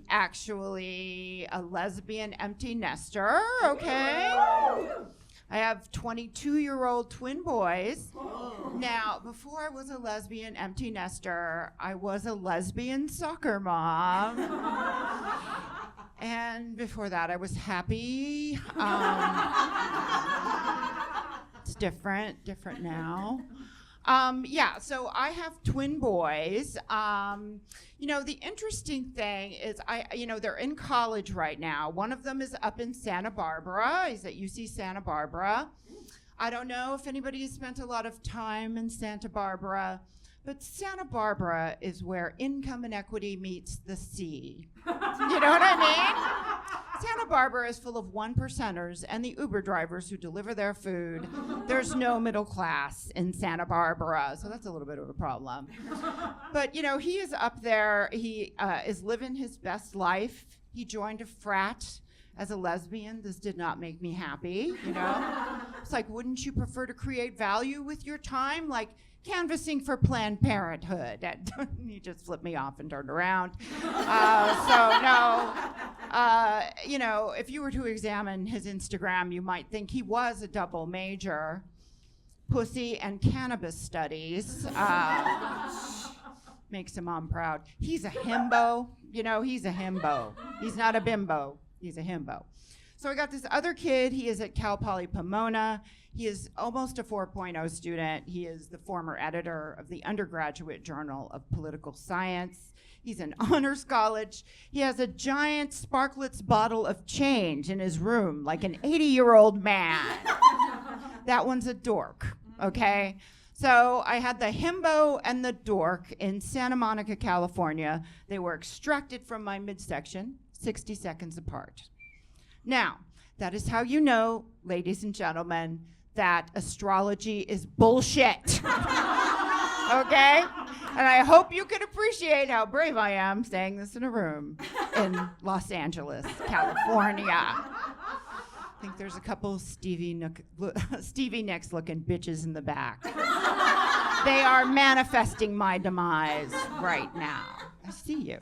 actually a lesbian empty nester, okay? I have 22-year-old twin boys. Now, before I was a lesbian empty nester, I was a lesbian soccer mom. And before that, I was happy. It's different now. So I have twin boys. The interesting thing is they're in college right now. One of them is up in Santa Barbara. He's at UC Santa Barbara. I don't know if anybody has spent a lot of time in Santa Barbara, but Santa Barbara is where income inequity meets the sea. You know what I mean? Santa Barbara is full of 1%ers and the Uber drivers who deliver their food. There's no middle class in Santa Barbara, so that's a little bit of a problem. But, he is up there. He is living his best life. He joined a frat as a lesbian. This did not make me happy, It's like, wouldn't you prefer to create value with your time? Like, canvassing for Planned Parenthood. He just flipped me off and turned around. If you were to examine his Instagram, you might think he was a double major. Pussy and cannabis studies. Makes a mom proud. He's a himbo. He's a himbo. He's not a bimbo. He's a himbo. So I got this other kid. He is at Cal Poly Pomona. He is almost a 4.0 student. He is the former editor of the Undergraduate Journal of Political Science. He's in honors college. He has a giant Sparklets bottle of change in his room, like an 80-year-old man. That one's a dork, okay? So I had the himbo and the dork in Santa Monica, California. They were extracted from my midsection, 60 seconds apart. Now, that is how you know, ladies and gentlemen, that astrology is bullshit. Okay? And I hope you can appreciate how brave I am saying this in a room in Los Angeles, California. I think there's a couple Stevie Nicks looking bitches in the back. They are manifesting my demise right now. I see you.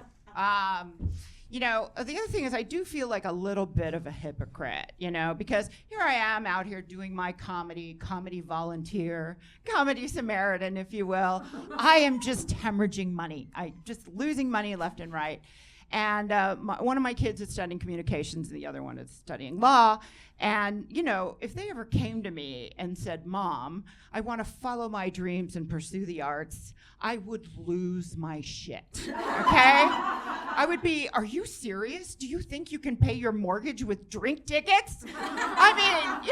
The other thing is I do feel like a little bit of a hypocrite, because here I am out here doing my comedy volunteer, comedy Samaritan, if you will. I am just hemorrhaging money. I just losing money left and right. And one of my kids is studying communications and the other one is studying law. And, if they ever came to me and said, Mom, I want to follow my dreams and pursue the arts, I would lose my shit, okay? I would be, are you serious? Do you think you can pay your mortgage with drink tickets? I mean,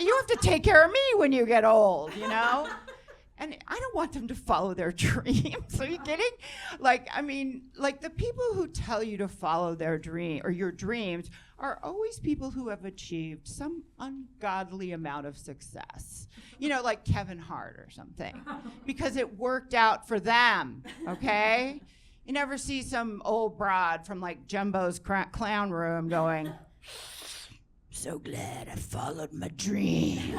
you have to take care of me when you get old, And I don't want them to follow their dreams. Are you kidding? The people who tell you to follow their dream or your dreams are always people who have achieved some ungodly amount of success. Like Kevin Hart or something. Because it worked out for them, okay? You never see some old broad from Jumbo's clown room going, so glad I followed my dreams.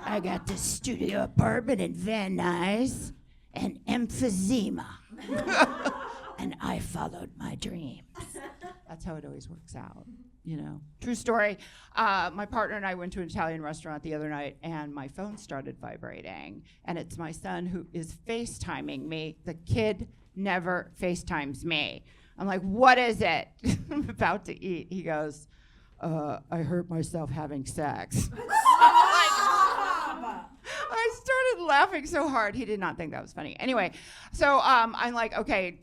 I got this studio apartment in Van Nuys and emphysema. And I followed my dreams. That's how it always works out, True story. My partner and I went to an Italian restaurant the other night, and my phone started vibrating. And it's my son who is FaceTiming me. The kid never FaceTimes me. I'm like, what is it? I'm about to eat. He goes, I hurt myself having sex. I started laughing so hard. He did not think that was funny. Anyway, so I'm like, okay,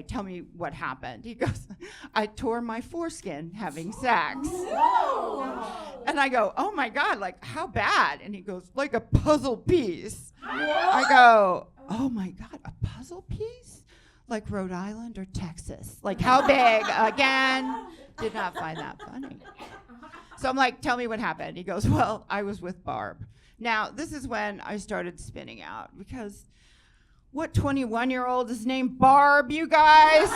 tell me what happened. He goes, I tore my foreskin having sex. And I go, oh my God, how bad? And he goes, like a puzzle piece. I go, oh my God, a puzzle piece? Like Rhode Island or Texas? How big? Again, did not find that funny. So I'm like, tell me what happened. He goes, well, I was with Barb. Now, this is when I started spinning out, because what 21-year-old is named Barb, you guys?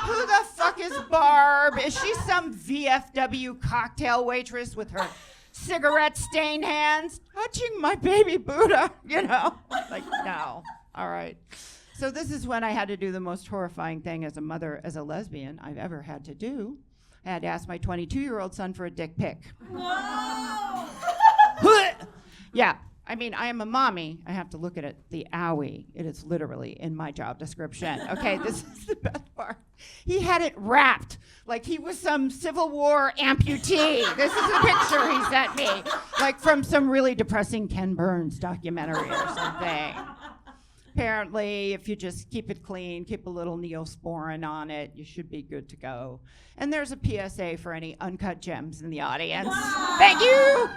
Who the fuck is Barb? Is she some VFW cocktail waitress with her cigarette-stained hands touching my baby Buddha, No. All right. So this is when I had to do the most horrifying thing as a mother, as a lesbian, I've ever had to do. I had to ask my 22-year-old son for a dick pic. Whoa! Yeah, I mean, I am a mommy. I have to look at it, the owie. It is literally in my job description. Okay, this is the best part. He had it wrapped like he was some Civil War amputee. This is a picture he sent me, like from some really depressing Ken Burns documentary or something. Apparently, if you just keep it clean, keep a little Neosporin on it, you should be good to go. And there's a PSA for any uncut gems in the audience. Thank you.